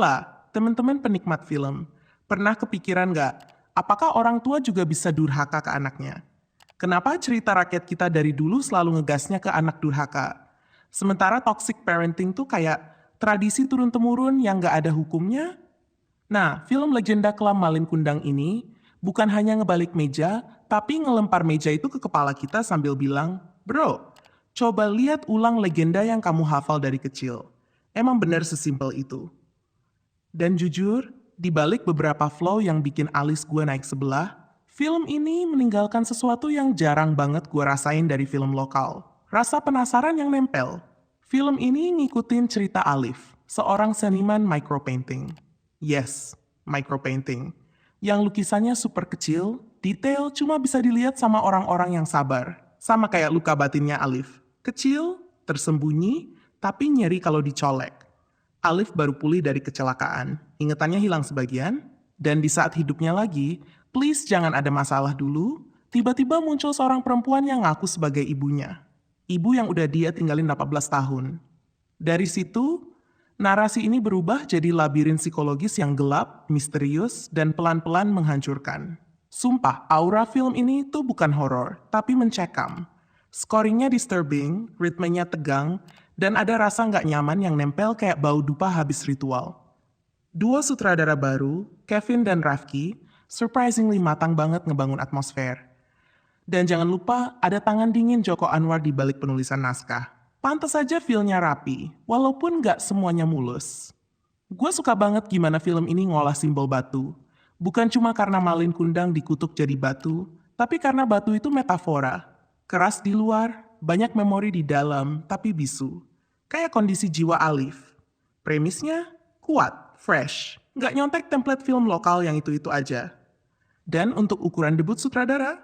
Cobalah, teman-teman penikmat film, pernah kepikiran nggak, apakah orang tua juga bisa durhaka ke anaknya? Kenapa cerita rakyat kita dari dulu selalu ngegasnya ke anak durhaka? Sementara toxic parenting tuh kayak tradisi turun-temurun yang nggak ada hukumnya. Nah, film legenda Kelam Malin Kundang ini bukan hanya ngebalik meja, tapi ngelempar meja itu ke kepala kita sambil bilang, "Bro, coba lihat ulang legenda yang kamu hafal dari kecil. Emang benar sesimpel itu." Dan jujur, di balik beberapa flow yang bikin alis gue naik sebelah, film ini meninggalkan sesuatu yang jarang banget gue rasain dari film lokal. Rasa penasaran yang nempel. Film ini ngikutin cerita Alif, seorang seniman micropainting. Yes, micropainting. Yang lukisannya super kecil, detail cuma bisa dilihat sama orang-orang yang sabar. Sama kayak luka batinnya Alif. Kecil, tersembunyi, tapi nyeri kalau dicolek. Alif baru pulih dari kecelakaan, ingetannya hilang sebagian, dan di saat hidupnya lagi, please jangan ada masalah dulu, tiba-tiba muncul seorang perempuan yang ngaku sebagai ibunya. Ibu yang udah dia tinggalin 18 tahun. Dari situ, narasi ini berubah jadi labirin psikologis yang gelap, misterius, dan pelan-pelan menghancurkan. Sumpah, aura film ini tuh bukan horor, tapi mencekam. Scoringnya disturbing, ritmenya tegang, dan ada rasa nggak nyaman yang nempel kayak bau dupa habis ritual. Dua sutradara baru, Kevin dan Rafki, surprisingly matang banget ngebangun atmosfer. Dan jangan lupa ada tangan dingin Joko Anwar di balik penulisan naskah. Pantas saja feel-nya rapi, walaupun nggak semuanya mulus. Gue suka banget gimana film ini ngolah simbol batu. Bukan cuma karena Malin Kundang dikutuk jadi batu, tapi karena batu itu metafora. Keras di luar, banyak memori di dalam, tapi bisu. Kayak kondisi jiwa Alif. Premisnya kuat, fresh, nggak nyontek template film lokal yang itu-itu aja. Dan untuk ukuran debut sutradara,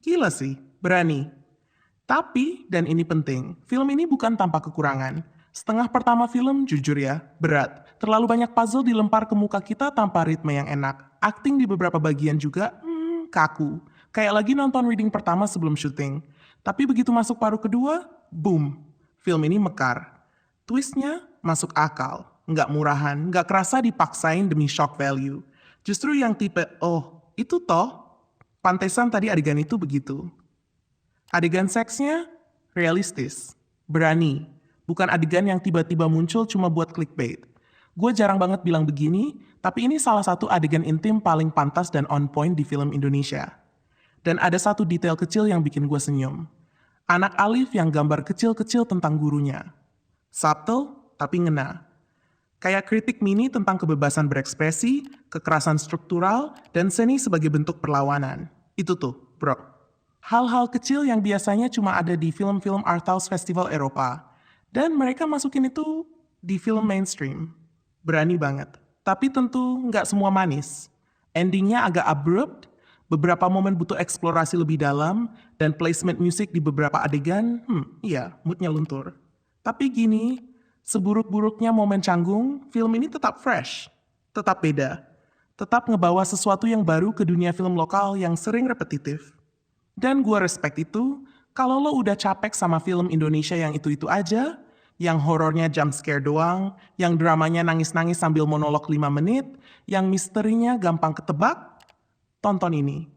gila sih, berani. Tapi, dan ini penting, film ini bukan tanpa kekurangan. Setengah pertama film, jujur ya, berat. Terlalu banyak puzzle dilempar ke muka kita tanpa ritme yang enak. Akting di beberapa bagian juga, kaku. Kayak lagi nonton reading pertama sebelum syuting. Tapi begitu masuk paruh kedua, boom. Film ini mekar. Twistnya masuk akal. Nggak murahan, nggak kerasa dipaksain demi shock value. Justru yang tipe, oh, itu toh, pantesan tadi adegan itu begitu. Adegan seksnya realistis, berani, bukan adegan yang tiba-tiba muncul cuma buat clickbait. Gue jarang banget bilang begini, tapi ini salah satu adegan intim paling pantas dan on point di film Indonesia. Dan ada satu detail kecil yang bikin gue senyum. Anak Alif yang gambar kecil-kecil tentang gurunya. Subtle, tapi ngena. Kayak kritik mini tentang kebebasan berekspresi, kekerasan struktural, dan seni sebagai bentuk perlawanan. Itu tuh, bro. Hal-hal kecil yang biasanya cuma ada di film-film arthouse festival Eropa. Dan mereka masukin itu di film mainstream. Berani banget. Tapi tentu nggak semua manis. Endingnya agak abrupt, beberapa momen butuh eksplorasi lebih dalam, dan placement musik di beberapa adegan, iya, moodnya luntur. Tapi gini, seburuk-buruknya momen canggung, film ini tetap fresh, tetap beda, tetap ngebawa sesuatu yang baru ke dunia film lokal yang sering repetitif. Dan gue respect itu, kalau lo udah capek sama film Indonesia yang itu-itu aja, yang horornya jump scare doang, yang dramanya nangis-nangis sambil monolog 5 menit, yang misterinya gampang ketebak, tonton ini.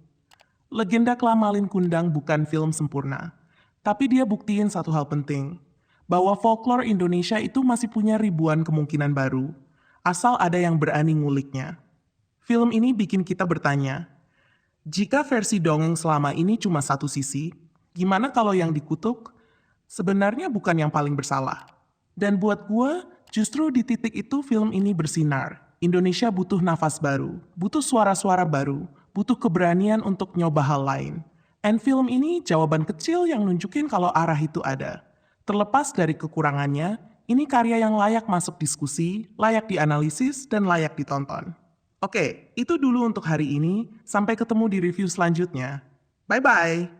Legenda Kelam Malin Kundang bukan film sempurna, tapi dia buktiin satu hal penting, bahwa folklore Indonesia itu masih punya ribuan kemungkinan baru, asal ada yang berani nguliknya. Film ini bikin kita bertanya, jika versi dongeng selama ini cuma satu sisi, gimana kalau yang dikutuk sebenarnya bukan yang paling bersalah? Dan buat gue, justru di titik itu film ini bersinar. Indonesia butuh nafas baru, butuh suara-suara baru, butuh keberanian untuk nyoba hal lain. And film ini jawaban kecil yang nunjukin kalau arah itu ada. Terlepas dari kekurangannya, ini karya yang layak masuk diskusi, layak dianalisis, dan layak ditonton. Oke, itu dulu untuk hari ini. Sampai ketemu di review selanjutnya. Bye-bye!